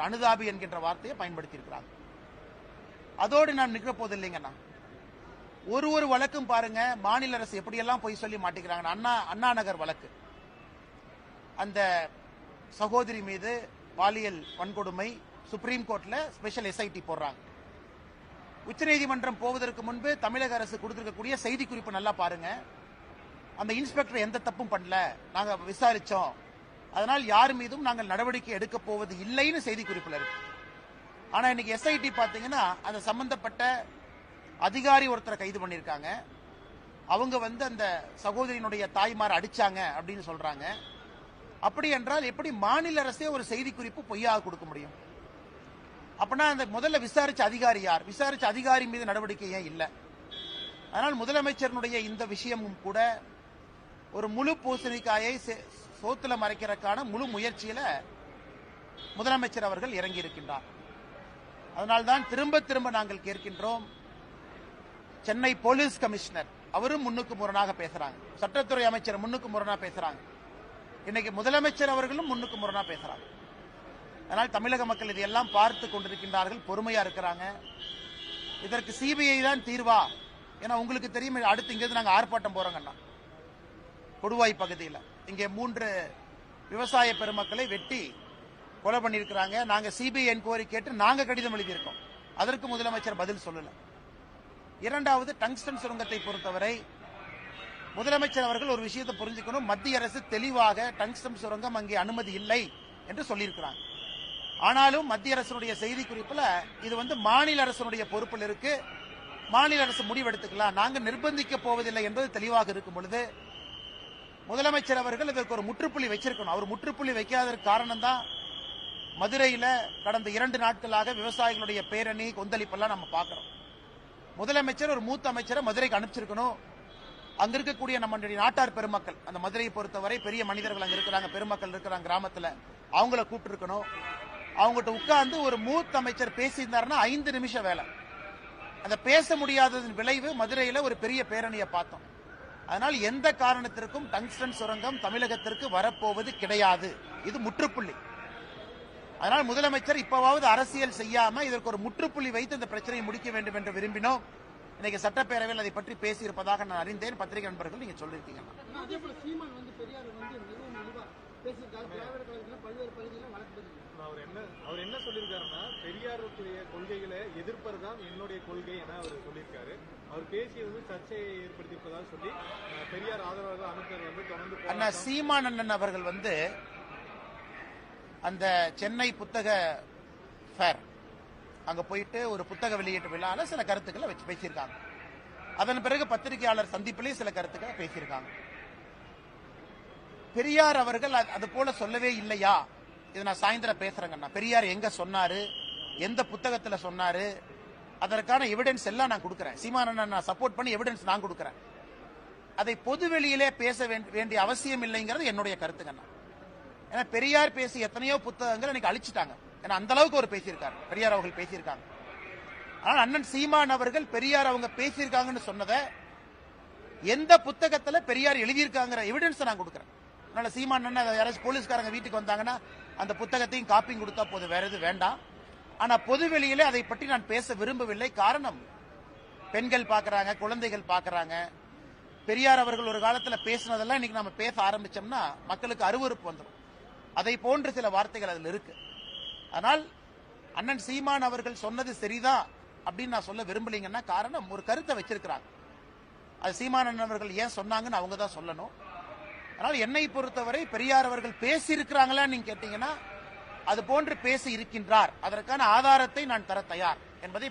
அனுதாபி என்கின்ற வார்த்தையை பயன்படுத்தி இருக்கிறாங்க. அதோடு நாம் நிற்க போது இல்லைங்கண்ணா. ஒரு வழக்கும் பாருங்க, மாநில அரசு எப்படியெல்லாம் போய் சொல்லி மாட்டிக்கிறாங்க. அண்ணா நகர் வழக்கு, அந்த சகோதரி மீது பாலியல் வன்கொடுமை, சுப்ரீம் கோர்ட்ல ஸ்பெஷல் எஸ்ஐடி போடுறாங்க. உச்சநீதிமன்றம் போவதற்கு முன்பு தமிழக அரசு கொடுத்திருக்கக்கூடிய செய்தி குறிப்பு நல்லா பாருங்க. அந்த இன்ஸ்பெக்டர் எந்த தப்பும் பண்ணல, நாங்க விசாரிச்சோம், அதனால் யார் மீதும் நாங்கள் நடவடிக்கை எடுக்க போவது இல்லைன்னு செய்தி குறிப்பில் இருக்கு. ஆனா இன்னைக்கு எஸ்ஐடி பாத்தீங்கன்னா அந்த சம்பந்தப்பட்ட அதிகாரி ஒருத்தரை கைது பண்ணிருக்காங்க. அவங்க அந்த சகோதரியினுடைய தாய்மார் அடிச்சாங்க அப்படின்னு சொல்றாங்க. அப்படி என்றால் எப்படி மாநில அரசே ஒரு செய்தி குறிப்பு பொய்யாக கொடுக்க முடியும்? அப்படின்னா அந்த முதல்ல விசாரிச்ச அதிகாரி யார்? விசாரிச்ச அதிகாரி மீது நடவடிக்கை ஏன் இல்லை? அதனால் முதலமைச்சருடைய இந்த விஷயமும் கூட ஒரு முழு பூசணிக்காயை சோத்துல மறைக்கிறதுக்கான முழு முயற்சியில முதலமைச்சர் அவர்கள் இறங்கி இருக்கின்றார். அதனால்தான் திரும்ப திரும்ப நாங்கள் கேட்கின்றோம். சென்னை போலீஸ் கமிஷனர் அவரும் முன்னுக்கு முரணாக பேசுறாங்க, சட்டத்துறை அமைச்சர் முன்னுக்கு முரணா பேசுறாங்க, இன்னைக்கு முதலமைச்சர் அவர்களும் முன்னுக்கு முரணா பேசுறாங்க. அதனால் தமிழக மக்கள் இதையெல்லாம் பார்த்து கொண்டிருக்கின்றார்கள், பொறுமையா இருக்கிறாங்க. இதற்கு சிபிஐ தான் தீர்வா? ஏன்னா உங்களுக்கு தெரியும், அடுத்து இங்கிருந்து நாங்கள் ஆர்ப்பாட்டம் போறோங்கண்ணா. கொடுவாய் பகுதியில் இங்கே 3 விவசாய பெருமக்களை வெட்டி கொலை பண்ணியிருக்கிறாங்க. நாங்க சிபிஐ என்கொயரி கேட்டு நாங்க கடிதம் எழுதியிருக்கோம். அதற்கு முதலமைச்சர் பதில் சொல்லல. இரண்டாவது, டங்ஸ்டன் சுரங்கத்தை பொறுத்தவரை முதலமைச்சர் அவர்கள் ஒரு விஷயத்தை புரிஞ்சுக்கணும். மத்திய அரசு தெளிவாக டங்ஸ்டன் சுரங்கம் அங்கே அனுமதி இல்லை என்று சொல்லியிருக்கிறாங்க. ஆனாலும் மத்திய அரசுடைய செய்தி குறிப்பில் இது மாநில அரசுடைய பொறுப்பில் இருக்கு, மாநில அரசு முடிவெடுத்துக்கலாம், நாங்கள் நிர்பந்திக்க போவதில்லை என்பது தெளிவாக இருக்கும் பொழுது முதலமைச்சர் அவர்கள் இதற்கு ஒரு முற்றுப்புள்ளி வச்சிருக்கணும். அவர் முற்றுப்புள்ளி வைக்காததற்கு காரணம் தான் மதுரையில் கடந்த 2 நாட்களாக விவசாயிகளுடைய பேரணி கொந்தளிப்பெல்லாம் நம்ம பார்க்கிறோம். முதலமைச்சர் ஒரு மூத்த அமைச்சரை மதுரைக்கு அனுப்பிச்சிருக்கணும். அங்க இருக்கக்கூடிய நம்முடைய நாட்டார் பெருமக்கள், அந்த மதுரையை பொறுத்தவரை பெரிய மனிதர்கள் அங்க இருக்கிறாங்க, பெருமக்கள் இருக்கிறாங்க கிராமத்தில், அவங்கள கூப்பிட்டு இருக்கணும். அவங்ககிட்ட உட்கார்ந்து ஒரு மூத்த அமைச்சர் பேசியிருந்தாருன்னா 5 நிமிஷம் வேலை. அந்த பேச முடியாததன் விளைவு மதுரையில் ஒரு பெரிய பேரணியை பார்த்தோம். அதனால் எந்த காரணத்திற்கும் டங்ஸ்டன் சுரங்கம் தமிழகத்திற்கு வரப்போவது கிடையாது. இது முற்றுப்புள்ளி. அதனால் முதலமைச்சர் இப்பவாவது அரசியல் செய்யாம இதற்கு ஒரு முற்றுப்புள்ளி வைத்து இந்த பிரச்சனையை முடிக்க வேண்டும் என்று விரும்பினோம். இன்னைக்கு சட்டப்பேரவையில் அதை பற்றி பேசியிருப்பதாக நான் அறிந்தேன். பத்திரிகை நண்பர்கள் நீங்க சொல்லிருக்கீங்க. அவர் என்ன சொல்லியிருக்காருன்னா, பெரியாருடைய கொள்கைகளை எதிர்ப்பதுதான் என்னுடைய கொள்கை என அவர் சொல்லியிருக்காரு. அவர் பேசியது சர்ச்சையை ஏற்படுத்தியிருப்பதாக சொல்லி பெரியார் ஆதரவாளர்கள் அமைச்சர் தொடர்ந்து அண்ணா சீமான் அண்ணன் அவர்கள் அந்த சென்னை புத்தக ஃபேர் அங்க போயிட்டு ஒரு புத்தக வெளியீட்டு விழால சில கருத்துக்களை வச்சு பேசியிருக்காங்க. அதன் பிறகு பத்திரிகையாளர் சந்திப்பிலே சில கருத்துக்களை பேசியிருக்காங்க. பெரியார் அவர்கள் அது போல சொல்லவே இல்லையா? இது நான் சாயந்தரம் பேசுறேங்கண்ணா. பெரியார் எங்க சொன்னாரு, எந்த புத்தகத்துல சொன்னாரு, அதற்கான எவிடன்ஸ் எல்லாம் நான் கொடுக்கிறேன். சீமானண்ணா நான் சப்போர்ட் பண்ணி எவிடன்ஸ் நான் கொடுக்கிறேன். அதை பொதுவெளியிலே பேச வேண்டிய அவசியம் இல்லைங்கிறது என்னுடைய கருத்துங்கண்ணா. ஏன்னா பெரியார் பேசி எத்தனையோ புத்தகங்கள் இன்னைக்கு அழிச்சிட்டாங்க. ஏன்னா அந்த அளவுக்கு அவர் பேசியிருக்காரு, பெரியார் அவர்கள் பேசியிருக்காங்க. ஆனால் அண்ணன் சீமான் அவர்கள் பெரியார் அவங்க பேசியிருக்காங்கன்னு சொன்னதை எந்த புத்தகத்துல பெரியார் எழுதியிருக்காங்கிற எவிடன்ஸ் நான் கொடுக்கிறேன். அதனால சீமான் அண்ணன் யாராச்சும் போலீஸ்காரங்க வீட்டுக்கு வந்தாங்கன்னா அந்த புத்தகத்தையும் காப்பியும் கொடுத்தா போதும், வேற எது வேண்டாம். ஆனா பொதுவெளியிலே அதை பற்றி நான் பேச விரும்பவில்லை. காரணம், பெண்கள் பாக்குறாங்க, குழந்தைகள் பாக்குறாங்க. பெரியார் அவர்கள் ஒரு காலத்துல பேசினதெல்லாம் இன்னைக்கு நம்ம பேச ஆரம்பிச்சோம்னா மக்களுக்கு அருவருப்பு வந்துடும். அதை போன்ற சில வார்த்தைகள் அதில் இருக்கு. ஆனால் அண்ணன் சீமான் அவர்கள் சொன்னது சரிதான் அப்படின்னு நான் சொல்ல விரும்பலைங்கன்னா காரணம், ஒரு கருத்தை வச்சிருக்கிறாங்க. அது சீமான் அண்ணன் அவர்கள் ஏன் சொன்னாங்கன்னு அவங்க தான் சொல்லணும். அதனால் என்னை பொறுத்தவரை பெரியார் அவர்கள் பேசி இருக்கிறாங்களா நீங்க கேட்டீங்கன்னா அது போன்று பேசி இருக்கின்றார், அதற்கான ஆதாரத்தை நான் தர தயார் என்பதை